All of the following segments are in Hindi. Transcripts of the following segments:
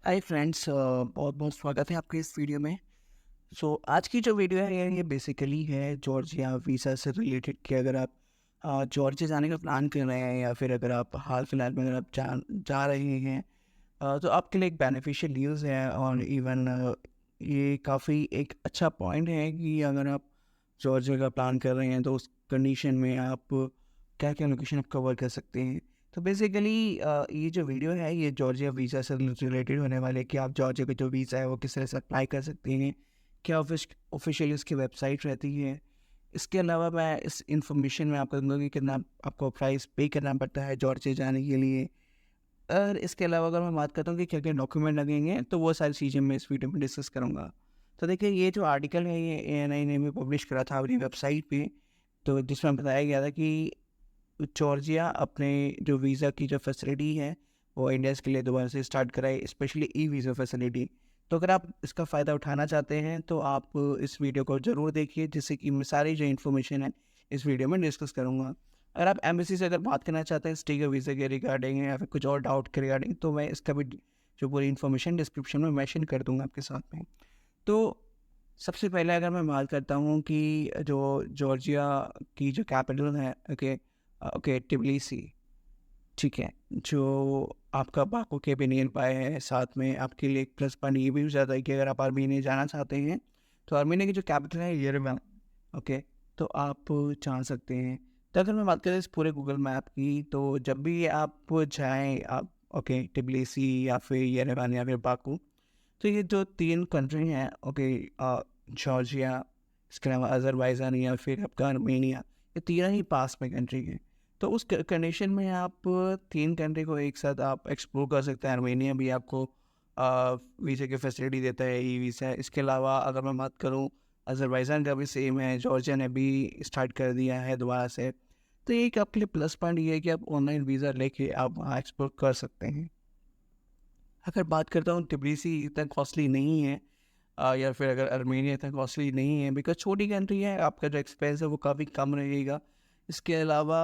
हाय फ्रेंड्स, बहुत बहुत स्वागत है आपके इस वीडियो में। आज की जो वीडियो है ये बेसिकली है जॉर्जिया वीज़ा से रिलेटेड कि अगर आप जॉर्जिया जाने का प्लान कर रहे हैं या फिर अगर आप हाल फिलहाल में अगर आप जा जा रहे हैं, तो आपके लिए एक बेनिफिशियल न्यूज़ है। और इवन ये काफ़ी एक अच्छा पॉइंट है कि अगर आप जॉर्जिया का प्लान कर रहे हैं तो उस कंडीशन में आप क्या क्या लोकेशन आप कवर कर सकते हैं। तो बेसिकली ये जो वीडियो है ये जॉर्जिया वीज़ा से रिलेटेड होने वाले है कि आप जॉर्जिया का जो वीज़ा है वो किस तरह से अप्लाई कर सकते हैं, क्या ऑफिशियली उसकी वेबसाइट रहती है। इसके अलावा मैं इस इंफॉर्मेशन में आपको दूंगा कि कितना आपको प्राइस पे करना पड़ता है जॉर्जिया जाने के लिए। और इसके अलावा अगर मैं बात करता हूँ कि क्या क्या डॉक्यूमेंट लगेंगे तो वो सारी चीज़ें मैं इस वीडियो में डिस्कस करूँगा। तो देखिए, ये जो आर्टिकल है ये ANI ने भी पब्लिश करा था अपनी वेबसाइट पे। तो जिसमें बताया गया था कि जॉर्जिया अपने जो वीज़ा की जो फैसिलिटी है वो इंडियंस के लिए दोबारा से स्टार्ट कराए, स्पेशली ई वीज़ा फैसिलिटी। तो अगर आप इसका फ़ायदा उठाना चाहते हैं तो आप इस वीडियो को ज़रूर देखिए, जिससे कि मैं सारी जो इन्फॉर्मेशन है इस वीडियो में डिस्कस करूँगा। अगर आप एम्बेसी से अगर बात करना चाहते हैं स्टीगर वीज़ा के रिगार्डिंग या फिर कुछ और डाउट के रिगार्डिंग, तो मैं इसका भी जो पूरी इन्फॉर्मेशन डिस्क्रिप्शन में मेंशन कर दूँगा आपके साथ में। तो सबसे पहले अगर मैं बात करता हूँ कि जो जॉर्जिया की जो कैपिटल है, ओके ट्बिलिसी, ठीक है, जो आपका बाकू के भी नियर बाय है। साथ में आपके लिए एक प्लस पॉइंट ये भी हो जाता है कि अगर आप आर्मीनिया जाना चाहते हैं तो आर्मीनिया की जो कैपिटल है येरेवन। ओके, तो आप जान सकते हैं। तो अगर मैं बात करें इस पूरे गूगल मैप की, तो जब भी आप जाएँ आप, ओके, ट्बिलिसी या फिर येरेवन या फिर बाकू, तो ये जो 3 कंट्री हैं, जॉर्जिया, इसके अलावा अज़रबैजान या फिर आपका आर्मेनिया, ये तीनों ही पास में कंट्री हैं। तो उस कंडीशन में आप 3 कंट्री को एक साथ आप एक्सप्लोर कर सकते हैं। आर्मेनिया भी आपको वीज़ा की फैसिलिटी देता है, ई वीज़ा। इसके अलावा अगर मैं बात करूँ, अज़रबैजान का भी सेम है, जॉर्जिया ने भी स्टार्ट कर दिया है दोबारा से। तो एक आपके लिए प्लस पॉइंट ये है कि आप ऑनलाइन वीज़ा लेके आप वहाँ एक्सप्लोर कर सकते हैं। अगर बात करता हूँ, ट्बिलिसी इतना कॉस्टली नहीं है, या फिर अगर आर्मेनिया इतना कॉस्टली नहीं है, बिकॉज़ छोटी कंट्री है, आपका जो एक्सपेंस है वो काफ़ी कम रहेगा। इसके अलावा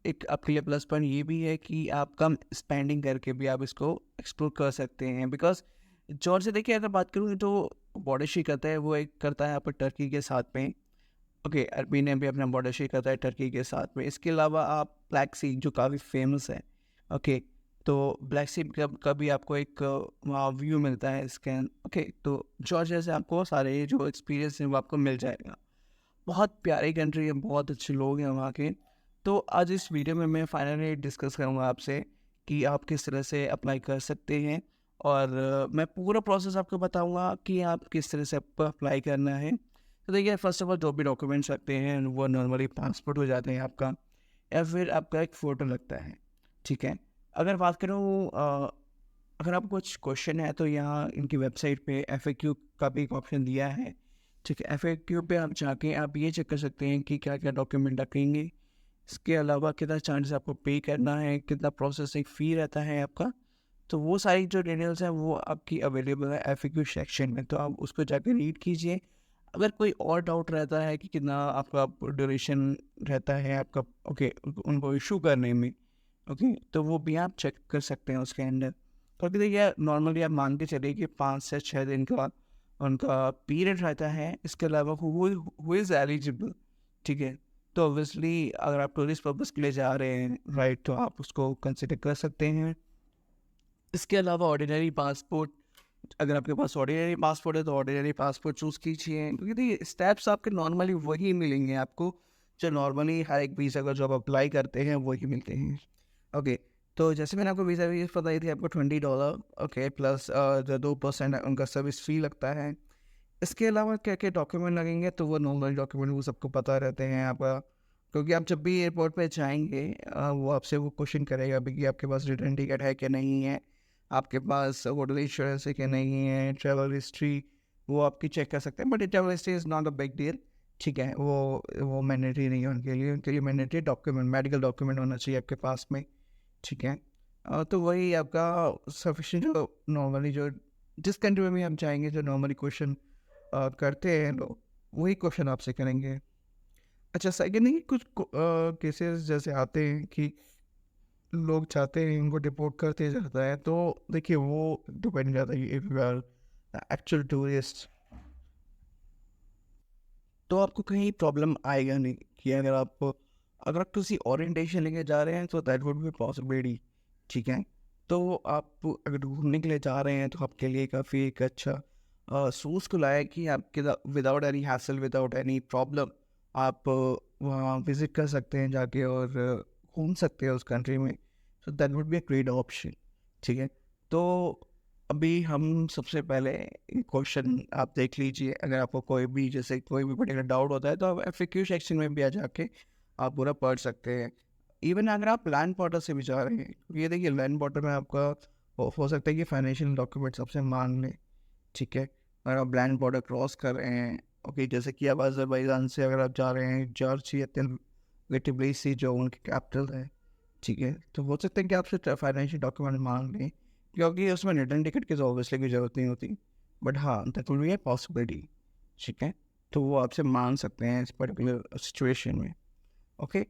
एक आपके लिए प्लस पॉइंट ये भी है कि आप कम स्पेंडिंग करके भी आप इसको एक्सप्लोर कर सकते हैं। बिकॉज़ जॉर्जिया, देखिए, अगर बात करूँ तो बॉर्डर शेयर करता है, वो एक करता है आपका टर्की के साथ में। ओके, आर्मेनिया भी अपना बॉर्डर शेयर करता है टर्की के साथ में। इसके अलावा आप ब्लैक सी जो काफ़ी फेमस है, ओके, तो ब्लैक सी का भी आपको एक वहाँ व्यू मिलता है इसके। ओके, तो जॉर्जिया से आपको सारे जो एक्सपीरियंस है वो आपको मिल जाएगा। बहुत प्यारी कंट्री है, बहुत अच्छे लोग हैं वहाँ के। तो आज इस वीडियो में मैं फाइनली डिस्कस करूँगा आपसे कि आप किस तरह से अप्लाई कर सकते हैं। और मैं पूरा प्रोसेस आपको बताऊँगा कि आप किस तरह से आपको अप्लाई करना है। तो देखिए, फर्स्ट ऑफ ऑल जो भी डॉक्यूमेंट्स लगते हैं वो नॉर्मली पासपोर्ट हो जाते हैं आपका, या फिर आपका एक फ़ोटो लगता है, ठीक है। अगर बात करूँ, अगर आपको कुछ क्वेश्चन है तो यहाँ इनकी वेबसाइट पे FAQ का भी एक ऑप्शन दिया है, ठीक है। FAQ पे आप जाके आप ये चेक कर सकते हैं कि क्या क्या डॉक्यूमेंट लगेंगे। इसके अलावा कितना चार्जेस आपको पे करना है, कितना प्रोसेसिंग फ़ी रहता है आपका। तो वो सारी जो डिटेल्स हैं वो आपकी अवेलेबल है FAQ सेक्शन में, तो आप उसको जाके रीड कीजिए। अगर कोई और डाउट रहता है कि कितना आपका ड्यूरेशन रहता है आपका, ओके, उनको इशू करने में, ओके, तो वो भी आप चेक कर सकते हैं उसके अंदर। क्योंकि देखिए, नॉर्मली आप मान के चलिए कि 5 से 6 दिन का उनका पीरियड रहता है। इसके अलावा हु इज़ एलिजिबल, ठीक है। तो ऑब्वियसली अगर आप टूरिस्ट पर्पज़ के लिए जा रहे हैं, राइट, तो आप उसको कंसिडर कर सकते हैं। इसके अलावा ऑर्डिनरी पासपोर्ट, अगर आपके पास ऑर्डिनरी पासपोर्ट है तो ऑर्डिनरी पासपोर्ट चूज़ कीजिए, क्योंकि देखिए स्टेप्स आपके नॉर्मली वही मिलेंगे आपको जो नॉर्मली हर एक वीज़ा का जब अप्लाई करते हैं वही मिलते हैं। ओके, तो जैसे मैंने आपको वीज़ा फीस बताई थी आपको $20, ओके, प्लस जो 2% उनका सर्विस फ़ी लगता है। इसके अलावा क्या-क्या डॉक्यूमेंट लगेंगे, तो वो नॉर्मल डॉक्यूमेंट वो सबको पता रहते हैं आपका, क्योंकि आप जब भी एयरपोर्ट पे जाएँगे वो आपसे वो क्वेश्चन करेगा भी कि आपके पास रिटर्न टिकट है कि नहीं है, आपके पास होटल इंश्योरेंस है कि नहीं है, ट्रैवल हिस्ट्री वो आपकी चेक कर सकते हैं। But travel history is not a big deal, ठीक है, वो मैंडेटरी नहीं है उनके लिए मैंडेटरी डॉक्यूमेंट, मेडिकल डॉक्यूमेंट होना चाहिए आपके पास में, ठीक है। तो वही आपका सफिशिएंट, जो नॉर्मली जो जिस कंट्री में भी आप जाएँगे जो नॉर्मली क्वेश्चन करते हैं लोग, वही क्वेश्चन आपसे करेंगे। अच्छा, सेकंड है कि कुछ केसेस जैसे आते हैं कि लोग चाहते हैं उनको डिपोर्ट करते जाता है, तो देखिए वो डिपेंड करता है if you are actual tourist, तो आपको कहीं प्रॉब्लम आएगा नहीं कि अगर आप किसी ओरिएंटेशन लेके जा रहे हैं तो दैट वुड बी पॉसिबिलिटी। ठीक है, तो आप अगर घूमने के लिए जा रहे हैं तो आपके लिए काफ़ी एक अच्छा सोर्स खुला है कि आपके without any hassle, without any problem आप वहाँ विजिट कर सकते हैं जाके, और घूम सकते हैं उस कंट्री में। So that would be a great option. ठीक है, तो अभी हम सबसे पहले क्वेश्चन आप देख लीजिए। अगर आपको कोई भी जैसे कोई भी पर्टिकुलर डाउट होता है तो आप FAQ सेक्शन में भी आ जाके आप पूरा पढ़ सकते हैं। इवन अगर आप लैंड बॉर्डर से भी जा रहे हैं, ये देखिए लैंड बॉर्डर में आपका हो सकता है कि फाइनेंशियल डॉक्यूमेंट सबसे मांग लें। ठीक है, अगर आप लैंड बॉर्डर क्रॉस कर रहे हैं, ओके, जैसे कि आप अजरबैजान से अगर आप जा रहे हैं जॉर्जिया, लिटिब्लिसी जो उनकी कैपिटल है, ठीक है, तो हो सकता है कि आपसे फाइनेंशियल डॉक्यूमेंट मांग लें, क्योंकि उसमें रिटर्न टिकट की तो ऑब्वियसली की ज़रूरत नहीं होती, बट हाँ that will be a possibility. ठीक है, तो वो आपसे मांग सकते हैं इस पर्टिकुलर सिचुएशन में। ओके,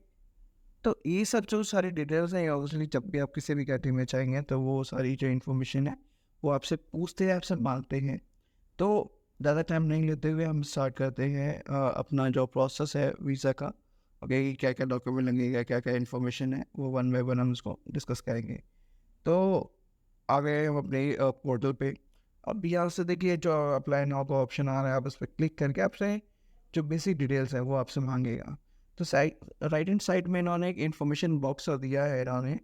तो ये सब जो सारी डिटेल्स हैं ऑब्वियसली जब भी आप किसी भी कंट्री में जाएंगे तो वो सारी जो इन्फॉर्मेशन है वो आपसे पूछते हैं, आपसे मांगते हैं। तो ज़्यादा टाइम नहीं लेते हुए हम स्टार्ट करते हैं अपना जो प्रोसेस है वीज़ा का। ओके, क्या क्या डॉक्यूमेंट लगेगा, क्या क्या इन्फॉर्मेशन है, वो वन बाय वन हम उसको डिस्कस करेंगे। तो आ गए हम अपने पोर्टल पे। अब यहाँ से देखिए जो अप्लाई नाउ का ऑप्शन आ रहा है, आप उस पर क्लिक करके आपसे जो बेसिक डिटेल्स है वो आपसे मांगेगा। तो साइड राइट हैंड साइड में इन्होंने एक इन्फॉर्मेशन बॉक्स दिया है इन्होंने,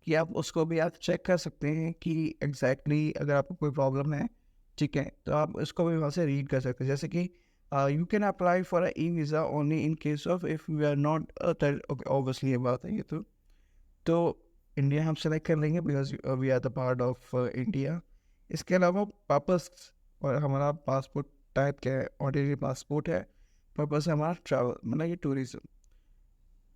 कि आप उसको भी आप चेक कर सकते हैं कि एग्जैक्टली अगर आपको कोई प्रॉब्लम है, ठीक है, तो आप उसको भी वहाँ से रीड कर सकते हैं। जैसे कि you can apply for a e visa only in case of if you are not, obviously ये बात है ये तो इंडिया हम सेलेक्ट कर लेंगे because we are the part of India. इसके अलावा पर्पस और हमारा पासपोर्ट टाइप क्या है, ऑर्डिनरी पासपोर्ट है। पर्पस है हमारा ट्रैवल, मतलब ये टूरिज्म।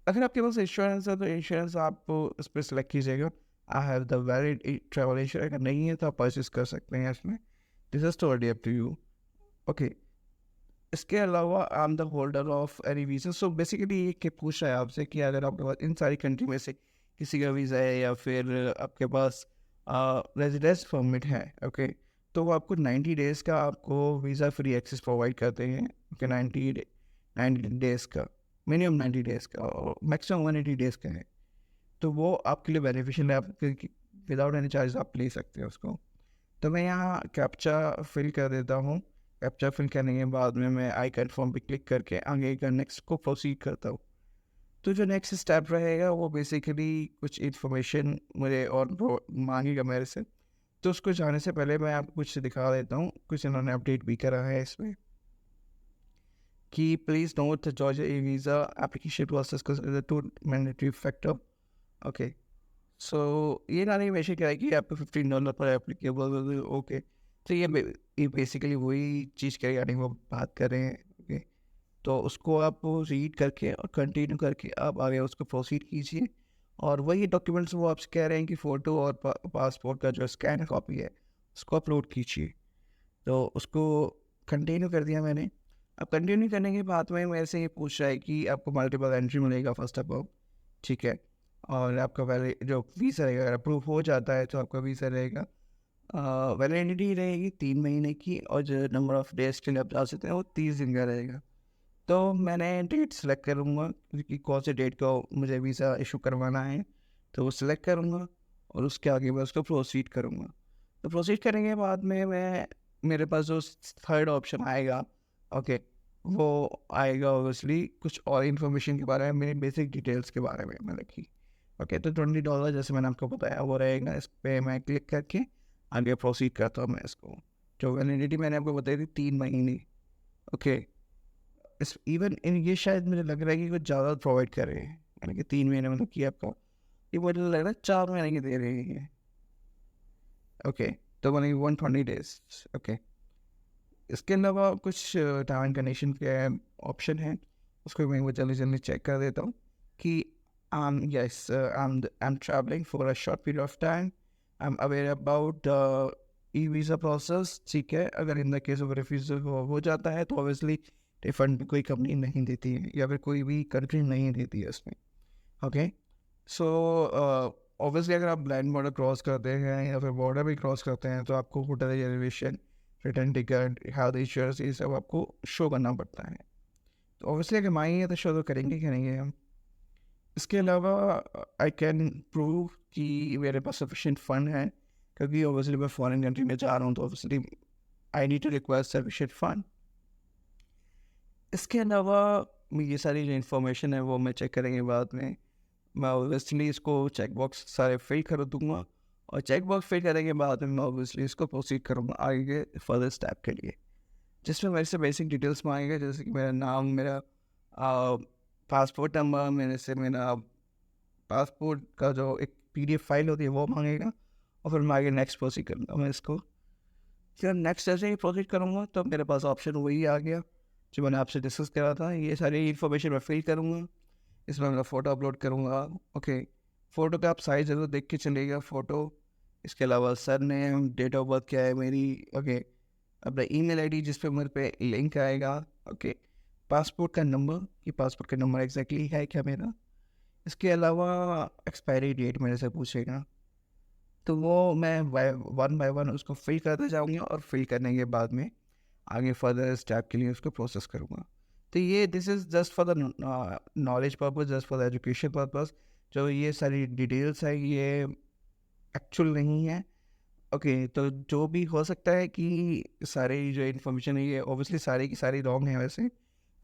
अगर आपके पास इंश्योरेंस है तो इंश्योरेंस आप उस पर सेलेक्ट कीजिएगा। I have the valid travel insurance, अगर नहीं है तो आप परचेज कर सकते हैं इसमें। This is totally up to you. Okay, इसके अलावा I am the holder of any visa. So basically ये क्या पूछ रहा है आपसे कि अगर आपके पास इन सारी कंट्री में से किसी का वीज़ा है या फिर आपके पास रेजिडेंस परमिट है, ओके, तो वो आपको 90 डेज़ का आपको वीज़ा फ्री एक्सेस प्रोवाइड करते हैं। ओके, 90 डेज़ का, मिनिमम 90 डेज़ का और मैक्सिमम 180 डेज़ का है। तो वो आपके लिए बेनिफिशियल है, आप विदाउट एनी चार्ज आप ले सकते हैं उसको। तो मैं यहाँ कैप्चा फिल कर देता हूँ। कैप्चा फिल करने के बाद में मैं आई कन्फर्म पे क्लिक करके आगे का नेक्स्ट को प्रोसीड करता हूँ। तो जो नेक्स्ट स्टेप रहेगा वो बेसिकली कुछ इन्फॉर्मेशन मुझे और मांगेगा मेरे से। तो उसको जाने से पहले मैं आपको कुछ दिखा देता हूँ, कुछ इन्होंने अपडेट भी करा है इसमें कि please note the Georgia e visa application process का टू मैंडेटरी फैक्टर। ओके, सो ये ना नहीं मेंशन करा है कि आपको $15 पर एप्लीकेबल। ओके, तो ये बेसिकली वही चीज़ के रिगार्डिंग वो बात कर रहे हैं। ओके, तो उसको आप रीड करके और कंटिन्यू करके आप आगे उसको प्रोसीड कीजिए। और वही डॉक्यूमेंट्स वो आपसे कह रहे हैं कि फ़ोटो और पासपोर्ट का जो स्कैन कॉपी है उसको अपलोड कीजिए। तो उसको कंटिन्यू कर दिया मैंने। अब कंटिन्यू करने के बाद में मेरे से ये पूछ रहा है कि आपको मल्टीपल एंट्री मिलेगा फर्स्ट ऑफ ऑल। ठीक है, और आपका वैले जो वीज़ा रहेगा अगर अप्रूव हो जाता है तो आपका वीज़ा रहेगा, वैलिडिटी रहेगी 3 महीने की, और जो नंबर ऑफ़ डेज के लिए आप जा सकते हैं वो 30 दिन का रहेगा। तो मैंने डेट सेलेक्ट करूँगा कि कौन से डेट को मुझे वीज़ा इशू करवाना है, तो वो सिलेक्ट करूँगा और उसके आगे मैं उसको प्रोसीड करूँगा। तो प्रोसीड करने के बाद में मैं मेरे पास जो थर्ड ऑप्शन आएगा, ओके, वो आएगा ऑब्वियसली कुछ और इन्फॉर्मेशन के बारे में, मेरी बेसिक डिटेल्स के बारे में मतलब कि ओके, तो $20 जैसे मैंने आपको बताया वो रहेगा। इस पर मैं क्लिक करके आगे प्रोसीड करता हूँ मैं इसको। जो वैलिडिटी मैंने आपको बताई थी 3 महीने। ओके, इस इवन इन ये शायद मुझे लग रहा है कि कुछ ज़्यादा प्रोवाइड कर रहे हैं, यानी कि 3 महीने मतलब कि आपको ये मुझे लग रहा है 4 महीने की दे रहे हैं। ओके, तो मैंने 120 डेज। ओके, इसके अलावा कुछ टर्म एंड कंडीशन के ऑप्शन हैं, उसको मैं वो जल्दी जल्दी चेक कर देता हूँ कि yes I am travelling for a short period of time, I am aware about e visa process. ठीक है, अगर in the case of refusal हो जाता है तो ऑब्वियसली रिफंड कोई कंपनी नहीं देती है या फिर कोई भी कंट्री नहीं देती है उसमें। ओके, सो ऑब्वियसली अगर आप लैंड बॉर्डर क्रॉस करते हैं या फिर बॉर्डर भी क्रॉस करते हैं तो आपको hotel reservation, return ticket, health insurance, ये सब आपको शो करना पड़ता है। तो ऑब्वियसली अगर मांगेंगे तो शो तो करेंगे हम। इसके अलावा आई कैन प्रूव कि मेरे पास सफिशिएंट फंड है, क्योंकि ऑब्वियसली मैं फॉरेन कंट्री में जा रहा हूँ, तो obviously I need to require sufficient fund. इसके अलावा ये सारी जो इन्फॉर्मेशन है वो मैं चेक करेंगे बाद में। मैं ऑब्वियसली इसको चेक बॉक्स सारे फिल कर दूंगा, और चेक बॉक्स फिल करने के बाद में मैं ऑब्वियसली इसको प्रोसीड करूँगा आगे फर्दर स्टेप के लिए, जिसमें मेरे से बेसिक डिटेल्स मांगेगा, जैसे कि मेरा नाम, मेरा पासपोर्ट नंबर, मेरे से मेरा पासपोर्ट का जो एक PDF फाइल होती है वो मांगेगा, और फिर मैं आगे नेक्स्ट प्रोसीड करूँगा। मैं इसको फिर नेक्स्ट जैसे ही प्रोसीड करूँगा तो मेरे पास ऑप्शन वही आ गया जो मैंने आपसे डिस्कस करा था। ये सारी इन्फॉर्मेशन मैं फिल करूँगा, इसमें मैं फ़ोटो अपलोड करूँगा। ओके, फ़ोटो का आप साइज़ ज़रूर देख के चलिएगा फ़ोटो। इसके अलावा surname, date of birth क्या है मेरी, ओके, अपना ईमेल आईडी जिस पे मेरे पे लिंक आएगा, ओके, पासपोर्ट का नंबर, कि पासपोर्ट का नंबर एग्जैक्टली है क्या मेरा। इसके अलावा एक्सपायरी डेट मेरे से पूछेगा, तो वो मैं वन बाय वन उसको फिल करते जाऊँगा, और फिल करने के बाद में आगे फर्दर स्टेप के लिए उसको प्रोसेस करूँगा। तो ये this is just for the knowledge purpose, just for the education purpose. जो ये सारी डिटेल्स है ये एक्चुअल नहीं है। ओके, तो जो भी हो सकता है कि सारी जो इन्फॉर्मेशन है ये ऑब्वियसली सारी की सारी रॉन्ग है वैसे।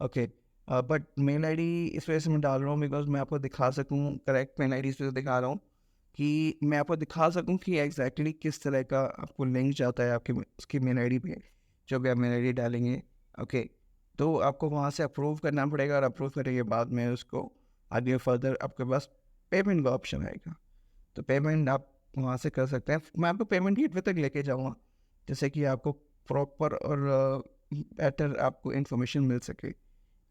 ओके, बट मेल आईडी इस वजह से मैं डाल रहा हूँ बिकॉज मैं आपको दिखा सकूँ, करेक्ट मेल आईडी इस वजह से दिखा रहा हूँ कि मैं आपको दिखा सकूँ कि एग्जैक्टली किस तरह का आपको लिंक जाता है आपके उसकी मेल आईडी पे, जो भी आप मेल आईडी डालेंगे। ओके, तो आपको वहाँ से अप्रूव करना पड़ेगा, और अप्रूव करने के बाद में उसको आगे फर्दर आपके पास पेमेंट का ऑप्शन आएगा, तो पेमेंट आप वहाँ से कर सकते हैं। मैं आपको पेमेंट गेटवे तक लेके जाऊँगा, जैसे कि आपको प्रॉपर और बेटर आपको इन्फॉर्मेशन मिल सके।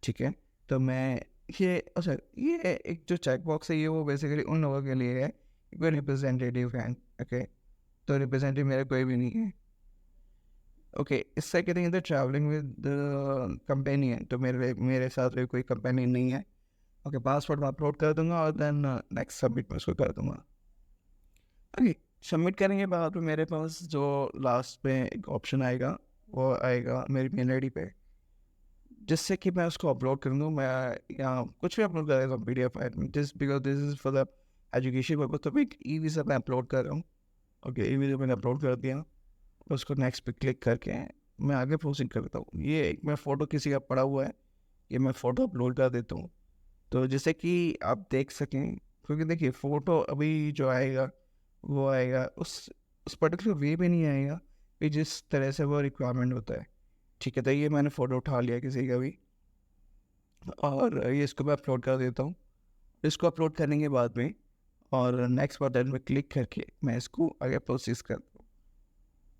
ठीक है, तो मैं ये अच्छा, ये एक जो चेक बॉक्स है ये वो बेसिकली उन लोगों के लिए है कोई रिप्रेजेंटेटिव है। ओके, तो रिप्रेजेंटेटिव मेरा कोई भी नहीं है। ओके, इससे कहते हैं ट्रैवलिंग विद कंपेनियन, तो मेरे साथ भी कोई कंपेनियन नहीं है। ओके, पासवर्ड मैं अपलोड कर दूंगा, और देन नेक्स्ट सबमिट मैं उसको कर दूंगा। ओके, सबमिट करने के बाद मेरे पास जो लास्ट में एक ऑप्शन आएगा वो आएगा मेरी मेल आईडी पे, जिससे कि मैं उसको अपलोड कर दूँ। मैं यहाँ कुछ भी अपलोड कर देता हूँ PDF फाइल में, just because this is for the education purpose. तो एक वीज़ा मैं अपलोड कर रहा हूँ। ओके, वीज़ा मैंने अपलोड कर दिया, उसको नेक्स्ट पे क्लिक करके मैं आगे प्रोसीड करता हूँ। ये एक मैं फ़ोटो किसी का पड़ा हुआ है, ये मैं फ़ोटो अपलोड कर देता हूँ, तो जैसे कि आप देख सकें, क्योंकि देखिए फ़ोटो अभी जो आएगा वो आएगा उस पर्टिकुलर वे में नहीं आएगा कि जिस तरह से वो रिक्वायरमेंट होता है। ठीक है, तो ये मैंने फ़ोटो उठा लिया किसी का भी, और ये इसको मैं अपलोड कर देता हूँ। इसको अपलोड करने के बाद में और नेक्स्ट बटन पर क्लिक करके मैं इसको आगे प्रोसेस करता हूँ।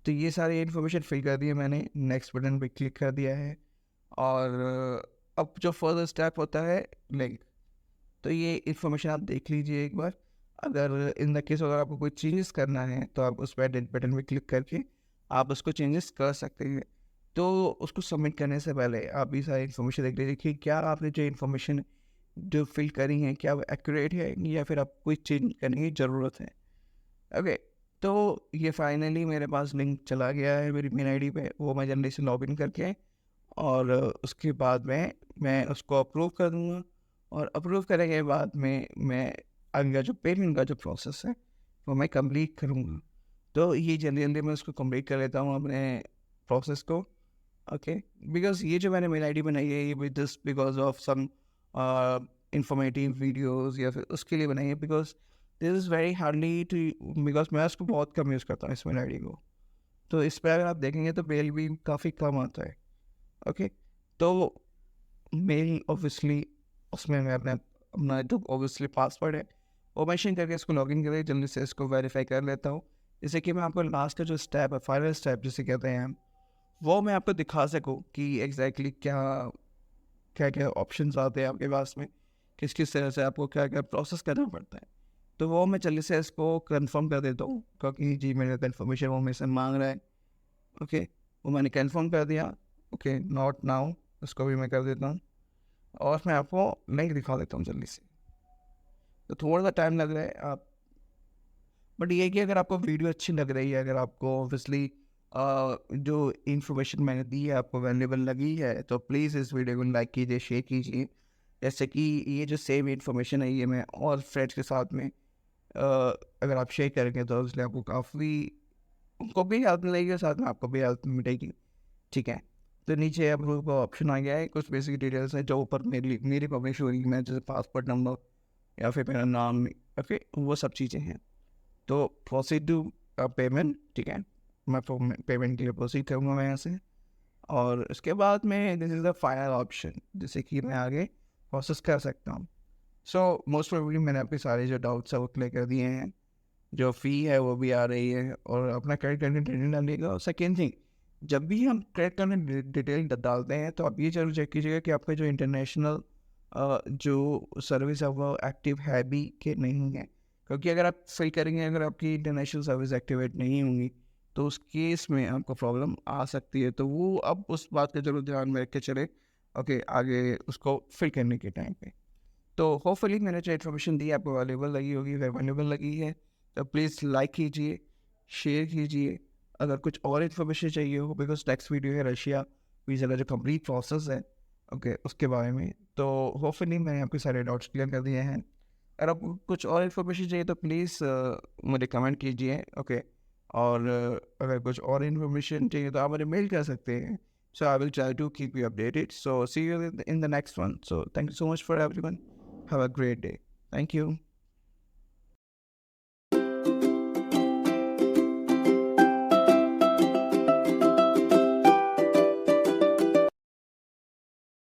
तो ये सारी इन्फॉर्मेशन फिल कर दी है मैंने, नेक्स्ट बटन पर क्लिक कर दिया है, और अब जो फर्दर स्टेप होता है लिंक, तो ये इन्फॉर्मेशन आप देख लीजिए एक बार। अगर इन द केस अगर आपको कोई चेंजेस करना है तो आप उस पर एडिट बटन पे क्लिक करके आप उसको चेंजेस कर सकते हैं। तो उसको सबमिट करने से पहले आप ये सारी इन्फॉर्मेशन देख लीजिए कि क्या आपने जो इन्फॉर्मेशन जो फिल करी है क्या वो एक्यूरेट है, या फिर आपको कोई चेंज करने की ज़रूरत है। ओके, तो ये फाइनली मेरे पास लिंक चला गया है मेरी मेल आईडी पे, वो मैं जल्दी से लॉगिन करके, और उसके बाद में मैं उसको अप्रूव कर दूँगा, और अप्रूव करने के बाद में मैं आगे जो पेमेंट का जो प्रोसेस है वो मैं कंप्लीट करूँगा। तो ये जल्दी जल्दी मैं उसको कंप्लीट कर लेता हूँ अपने प्रोसेस को। ओके, बिकॉज ये जो मैंने मेल आईडी बनाई है ये भी just because of some informative videos या फिर उसके लिए बनाई है, because this is very hardly to, because मैं उसको बहुत कम यूज़ करता हूँ इस मेल आईडी को। तो इस पर अगर आप देखेंगे तो मेल भी काफ़ी कम आता है। ओके, तो मेल ऑब्वियसली उसमें मैं अपना जो ऑब्वियसली पासवर्ड है वो मेंशन करके इसको लॉगिन करके जल्दी से इसको वेरीफाई कर लेता हूँ, जैसे कि मैं आपको लास्ट का जो स्टेप है, फाइनल स्टेप जिसे कहते हैं हम, वो मैं आपको दिखा सकूँ कि एग्जैक्टली क्या क्या क्या ऑप्शंस आते हैं आपके पास में, किस किस तरह से आपको क्या क्या प्रोसेस करना पड़ता है। तो वो मैं जल्दी से इसको कंफर्म कर देता हूँ, क्योंकि जी मेरे कन्फर्मेशन वो मेरे से मांग रहा है। ओके, वो मैंने कंफर्म कर दिया। ओके, नॉट नाउ, उसको भी मैं कर देता हूँ, और मैं आपको लिंक दिखा देता हूँ जल्दी से। तो थोड़ा सा टाइम लग रहा है, आप बट ये है कि अगर आपको वीडियो अच्छी लग रही है, अगर आपको ऑब्वियसली जो इन्फॉर्मेशन मैंने दी है आपको वैल्यूएबल लगी है, तो प्लीज़ इस वीडियो को लाइक कीजिए, शेयर कीजिए। जैसे कि ये जो सेम इन्फॉर्मेशन है ये मैं और फ्रेंड्स के साथ में अगर आप शेयर करेंगे तो इसलिए आपको काफ़ी उनको भी हेल्प मिलेगी और साथ में आपको भी हेल्प मिलेगी, ठीक है। तो नीचे आप लोगों को ऑप्शन आ गया है, कुछ बेसिक डिटेल्स हैं जो ऊपर मेरी पब्लिश हुई है, जैसे पासपोर्ट नंबर या फिर मेरा नाम या फिर वो सब चीज़ें हैं। तो प्रोसीड टू पेमेंट, ठीक है। मैं पेमेंट के लिए प्रोसीड करूँगा मैं यहाँ से, और उसके बाद में this is the final option, जैसे कि मैं आगे प्रोसेस कर सकता हूँ। सो मोस्ट प्रोबेबली मैंने आपके सारे जो डाउट्स है वो क्लियर कर दिए हैं, जो फ़ी है वो भी आ रही है, और अपना क्रेडिट कार्ड डिटेल डालिएगा। और सेकेंड थिंग, जब भी हम क्रेडिट कार्ड में डिटेल डालते हैं तो आप ये ज़रूर चेक कीजिएगा कि आपका जो इंटरनेशनल जो सर्विस है वो एक्टिव है भी कि नहीं है, क्योंकि अगर आप सही करेंगे, अगर आपकी इंटरनेशनल सर्विस एक्टिवेट नहीं होंगी तो उस केस में आपको प्रॉब्लम आ सकती है। तो वो अब उस बात का ज़रूर ध्यान में रख के चले, ओके, आगे उसको फिल करने के टाइम पे। तो होपफुली मैंने जो इन्फॉर्मेशन दी आपको वैल्यूएबल लगी होगी, अगर वैल्यूएबल लगी है तो प्लीज़ लाइक कीजिए, शेयर कीजिए। अगर कुछ और इन्फॉर्मेशन चाहिए हो, बिकॉज नेक्स्ट वीडियो है रशिया वीज़ा का जो कंप्लीट प्रोसेस है, ओके, उसके बारे में। तो होपफुली मैंने आपके सारे डाउट्स क्लियर कर दिए हैं। अगर आपको कुछ और इन्फॉर्मेशन चाहिए तो प्लीज़ मुझे कमेंट कीजिए, ओके। और अगर कुछ और इन्फॉर्मेशन चाहिए तो आप मुझे मेल कर सकते हैं। So I will try to keep you updated. So see you in the next one. So thank you so much for everyone. Have a great day. Thank you.